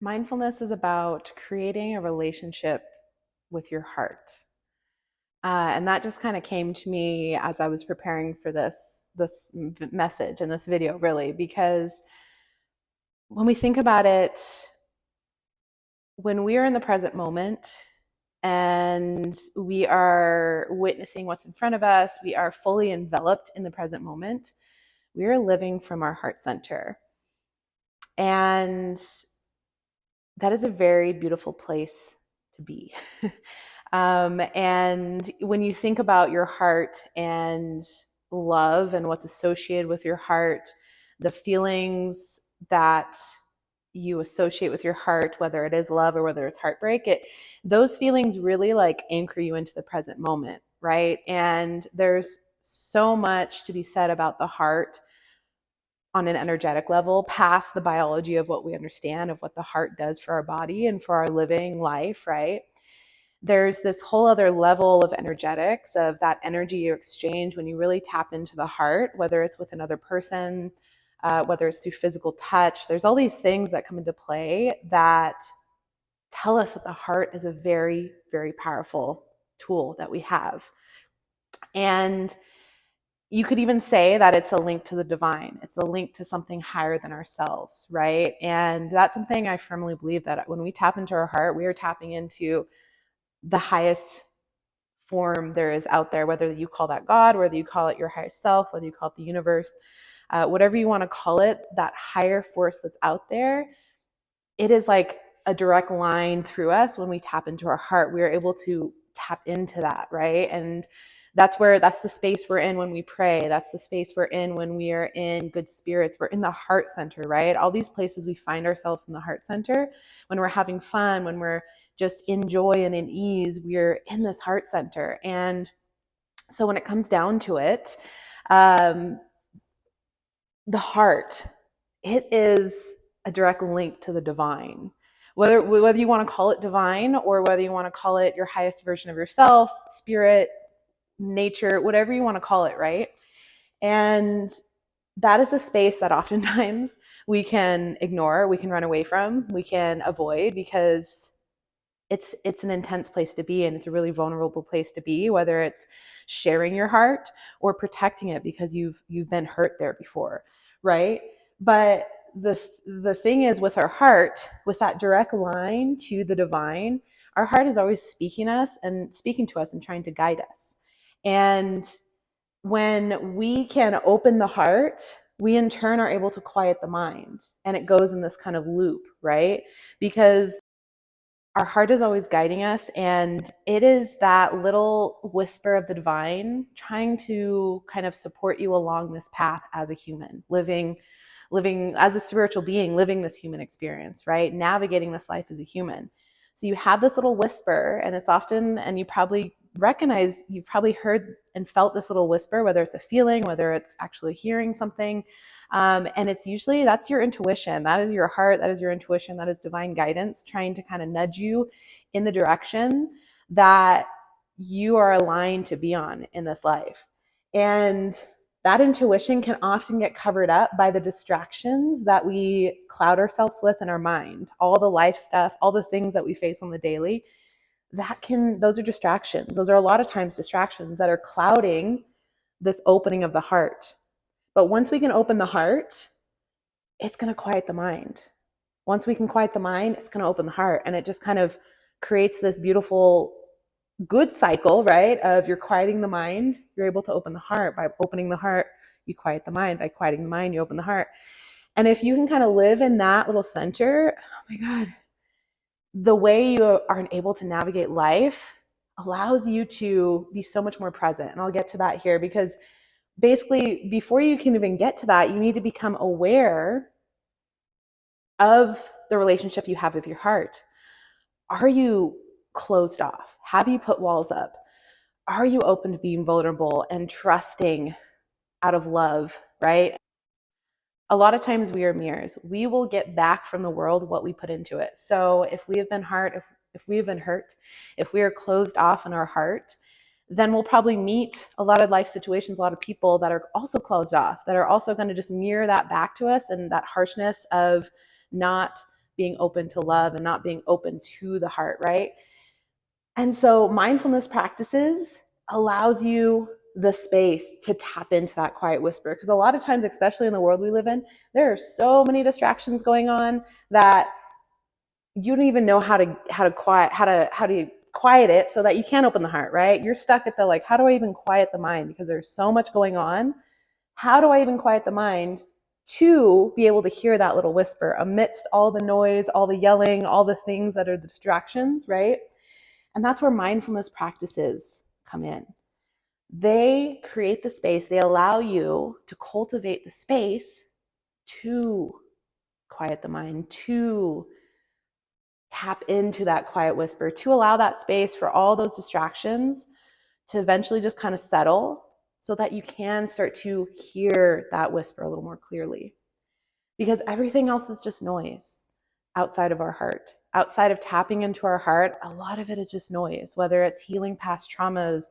Mindfulness is about creating a relationship with your heart. And that just kind of came to me as I was preparing for this message and this video, really, because when we think about it, when we are in the present moment and we are witnessing what's in front of us, we are fully enveloped in the present moment. We are living from our heart center. And that is a very beautiful place to be. And when you think about your heart and love and what's associated with your heart, the feelings that you associate with your heart, whether it is love or whether it's heartbreak, those feelings really like anchor you into the present moment, right? And there's so much to be said about the heart on an energetic level, past the biology of what we understand of what the heart does for our body and for our living life, right? There's this whole other level of energetics, of that energy you exchange when you really tap into the heart, whether it's with another person, whether it's through physical touch. There's all these things that come into play that tell us that the heart is a very, very powerful tool that we have. And you could even say that it's a link to the divine. It's a link to something higher than ourselves, right? And that's something I firmly believe, that when we tap into our heart, we are tapping into the highest form there is out there, whether you call that God, whether you call it your higher self, whether you call it the universe, whatever you want to call it, that higher force that's out there. It is like a direct line through us. When we tap into our heart, we are able to tap into that, right? And that's the space we're in when we pray. That's the space we're in when we are in good spirits. We're in the heart center, right? All these places we find ourselves in the heart center. When we're having fun, when we're just in joy and in ease, we're in this heart center. And so when it comes down to it, the heart, it is a direct link to the divine. Whether you want to call it divine, or whether you want to call it your highest version of yourself, spirit, nature, whatever you want to call it, right? And that is a space that oftentimes we can ignore, we can run away from, we can avoid, because it's an intense place to be, and it's a really vulnerable place to be, whether it's sharing your heart or protecting it because you've been hurt there before, right? But the thing is, with our heart, with that direct line to the divine, our heart is always speaking to us and trying to guide us. And when we can open the heart, we in turn are able to quiet the mind, and it goes in this kind of loop, right? Because our heart is always guiding us, and it is that little whisper of the divine trying to kind of support you along this path as a human, living as a spiritual being, living this human experience, right? Navigating this life as a human. So you have this little whisper, and it's often, and you probably heard and felt this little whisper, whether it's a feeling, whether it's actually hearing something. And it's usually, that's your intuition. That is your heart. That is your intuition. That is divine guidance trying to kind of nudge you in the direction that you are aligned to be on in this life. And that intuition can often get covered up by the distractions that we cloud ourselves with in our mind. All the life stuff, all the things that we face on the daily, those are distractions. Those are a lot of times distractions that are clouding this opening of the heart. But once we can open the heart, it's going to quiet the mind. Once we can quiet the mind, it's going to open the heart. And it just kind of creates this beautiful, good cycle, right? Of you're quieting the mind, you're able to open the heart. By opening the heart, you quiet the mind. By quieting the mind, you open the heart. And if you can kind of live in that little center, oh my God, the way you are able to navigate life allows you to be so much more present. And I'll get to that here, because basically, before you can even get to that, you need to become aware of the relationship you have with your heart. Are you closed off? Have you put walls up? Are you open to being vulnerable and trusting out of love, right? A lot of times we are mirrors. We will get back from the world what we put into it. So if we have been hurt, if we have been hurt, if we are closed off in our heart, then we'll probably meet a lot of life situations, a lot of people that are also closed off, that are also going to just mirror that back to us, and that harshness of not being open to love and not being open to the heart, right? And so mindfulness practices allows you the space to tap into that quiet whisper, because a lot of times, especially in the world we live in, there are so many distractions going on that you don't even know how to quiet it so that you can open the heart, right? You're stuck at the like, how do I even quiet the mind, because there's so much going on. How do I even quiet the mind to be able to hear that little whisper amidst all the noise, all the yelling, all the things that are the distractions, right? And that's where mindfulness practices come in. They create the space, they allow you to cultivate the space to quiet the mind, to tap into that quiet whisper, to allow that space for all those distractions to eventually just kind of settle so that you can start to hear that whisper a little more clearly. Because everything else is just noise outside of our heart. Outside of tapping into our heart, a lot of it is just noise, whether it's healing past traumas,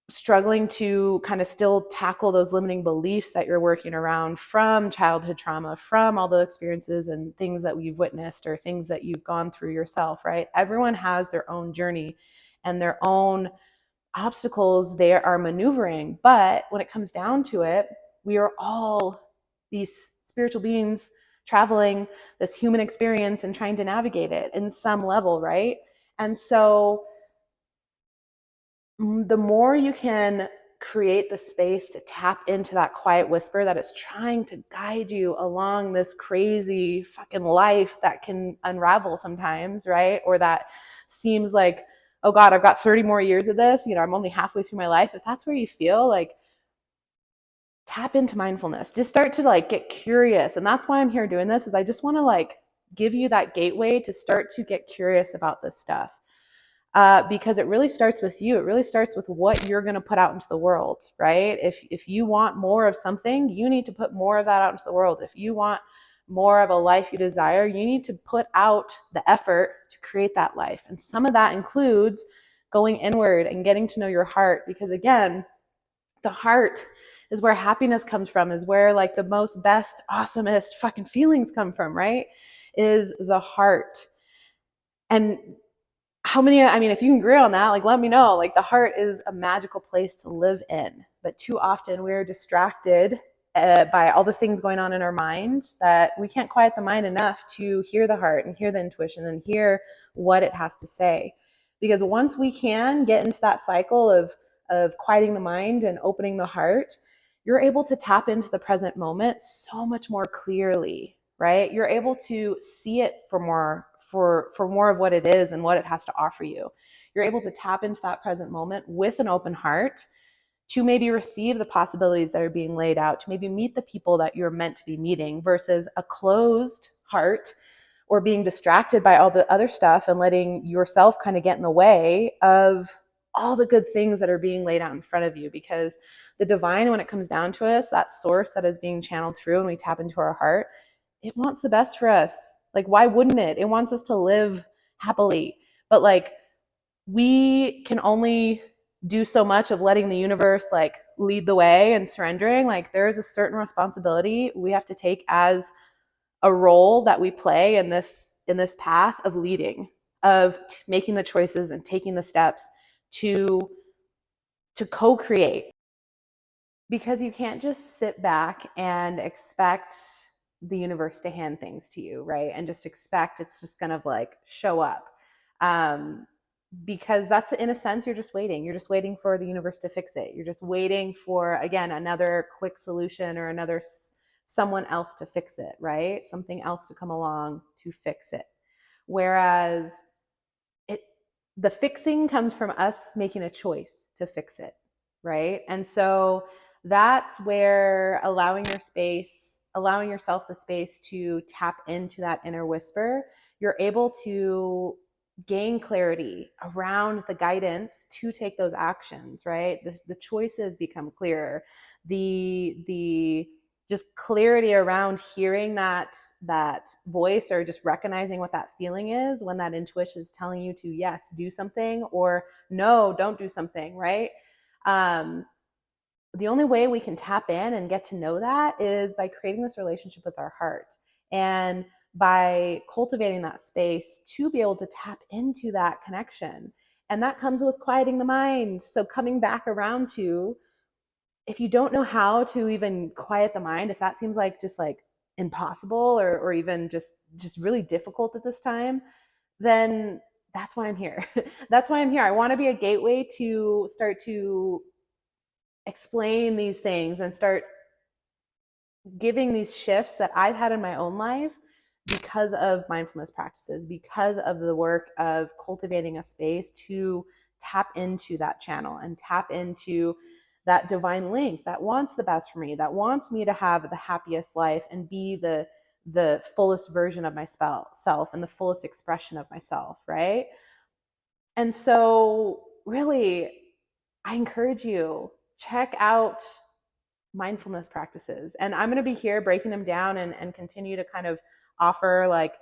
struggling to kind of still tackle those limiting beliefs that you're working around from childhood trauma, from all the experiences and things that we've witnessed or things that you've gone through yourself, right? Everyone has their own journey and their own obstacles they are maneuvering. But when it comes down to it, we are all these spiritual beings traveling this human experience and trying to navigate it in some level, right? And so the more you can create the space to tap into that quiet whisper that is trying to guide you along this crazy fucking life that can unravel sometimes, right? Or that seems like, oh God, I've got 30 more years of this, I'm only halfway through my life. If that's where you feel like, tap into mindfulness, just start to like get curious. And that's why I'm here doing this, is I just want to like give you that gateway to start to get curious about this stuff. Because it really starts with you. It really starts with what you're going to put out into the world, right? If you want more of something, you need to put more of that out into the world. If you want more of a life you desire, you need to put out the effort to create that life. And some of that includes going inward and getting to know your heart, because again, the heart is where happiness comes from, is where like the most best, awesomest fucking feelings come from, right? Is the heart. And how many, I mean, if you can agree on that, like, let me know. Like, the heart is a magical place to live in. But too often we're distracted by all the things going on in our mind that we can't quiet the mind enough to hear the heart and hear the intuition and hear what it has to say. Because once we can get into that cycle of quieting the mind and opening the heart, you're able to tap into the present moment so much more clearly, right? You're able to see it for more of what it is and what it has to offer you. You're able to tap into that present moment with an open heart to maybe receive the possibilities that are being laid out, to maybe meet the people that you're meant to be meeting, versus a closed heart or being distracted by all the other stuff and letting yourself kind of get in the way of all the good things that are being laid out in front of you. Because the divine, when it comes down to us, that source that is being channeled through and we tap into our heart, it wants the best for us. Like, why wouldn't it? It wants us to live happily. But like, we can only do so much of letting the universe like lead the way and surrendering. Like, there's a certain responsibility we have to take as a role that we play in this path of leading, of making the choices and taking the steps to co-create. Because you can't just sit back and expect the universe to hand things to you, right? And just expect it's just gonna like show up. Because that's, in a sense, you're just waiting. You're just waiting for the universe to fix it. You're just waiting for, again, another quick solution or another someone else to fix it, right? Something else to come along to fix it. Whereas the fixing comes from us making a choice to fix it, right? And so that's where allowing yourself the space to tap into that inner whisper, you're able to gain clarity around the guidance to take those actions, right? The choices become clearer. The just clarity around hearing that voice, or just recognizing what that feeling is when that intuition is telling you to, yes, do something, or no, don't do something, right? The only way we can tap in and get to know that is by creating this relationship with our heart. And by cultivating that space to be able to tap into that connection. And that comes with quieting the mind. So coming back around to, if you don't know how to even quiet the mind, if that seems like just like impossible or even just really difficult at this time, then that's why I'm here. That's why I'm here. I want to be a gateway to start to explain these things and start giving these shifts that I've had in my own life because of mindfulness practices, because of the work of cultivating a space to tap into that channel and tap into that divine link that wants the best for me, that wants me to have the happiest life and be the fullest version of myself and the fullest expression of myself, right? And so really, I encourage you, check out mindfulness practices. And I'm going to be here breaking them down and continue to kind of offer like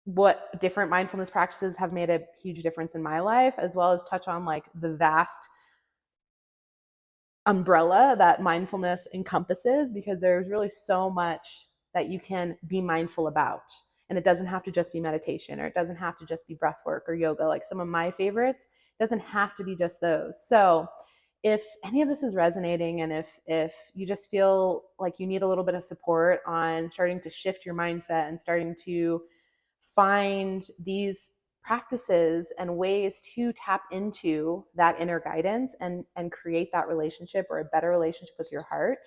what different mindfulness practices have made a huge difference in my life, as well as touch on like the vast umbrella that mindfulness encompasses, because there's really so much that you can be mindful about. And it doesn't have to just be meditation, or it doesn't have to just be breath work or yoga. Like some of my favorites, it doesn't have to be just those. So if any of this is resonating, and if you just feel like you need a little bit of support on starting to shift your mindset and starting to find these practices and ways to tap into that inner guidance and create that relationship or a better relationship with your heart,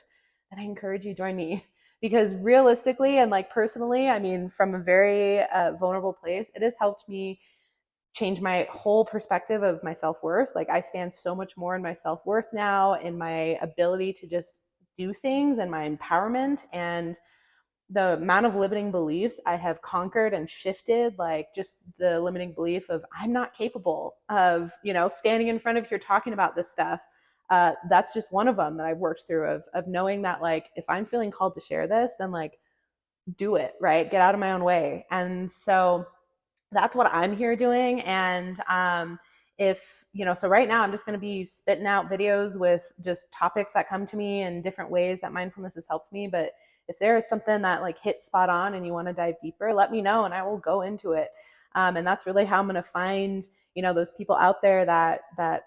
then I encourage you join me. Because realistically and like personally, I mean, from a very vulnerable place, it has helped me change my whole perspective of my self-worth. Like I stand so much more in my self-worth now, in my ability to just do things and my empowerment, and the amount of limiting beliefs I have conquered and shifted, like just the limiting belief of I'm not capable of, standing in front of you talking about this stuff. That's just one of them that I've worked through, of knowing that like, if I'm feeling called to share this, then like do it, right? Get out of my own way. And so that's what I'm here doing. And if, so right now I'm just going to be spitting out videos with just topics that come to me and different ways that mindfulness has helped me. But if there is something that like hits spot on and you want to dive deeper, let me know and I will go into it. And that's really how I'm going to find, those people out there that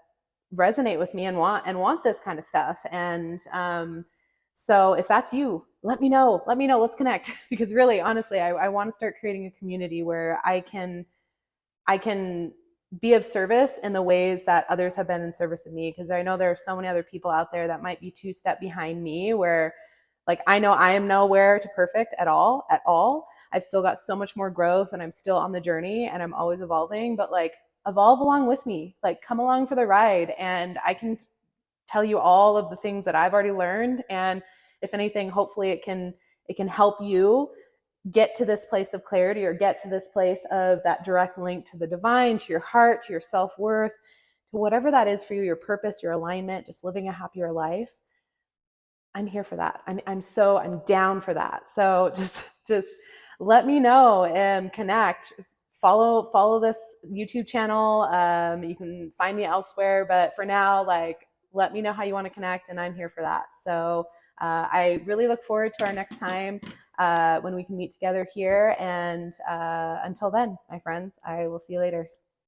resonate with me and want this kind of stuff. And so if that's you, let me know, let's connect. Because really, honestly, I want to start creating a community where I can be of service in the ways that others have been in service of me. Because I know there are so many other people out there that might be 2 steps behind me, where like I know I am nowhere to perfect at all. I've still got so much more growth and I'm still on the journey and I'm always evolving, but like evolve along with me, like come along for the ride, and I can tell you all of the things that I've already learned. And if anything, hopefully it can help you get to this place of clarity, or get to this place of that direct link to the divine, to your heart, to your self-worth, to whatever that is for you, your purpose, your alignment, just living a happier life. I'm here for that. I'm down for that. So just let me know and connect. Follow this YouTube channel. You can find me elsewhere, but for now, like, let me know how you want to connect, and I'm here for that. So I really look forward to our next time when we can meet together here. And until then, my friends, I will see you later.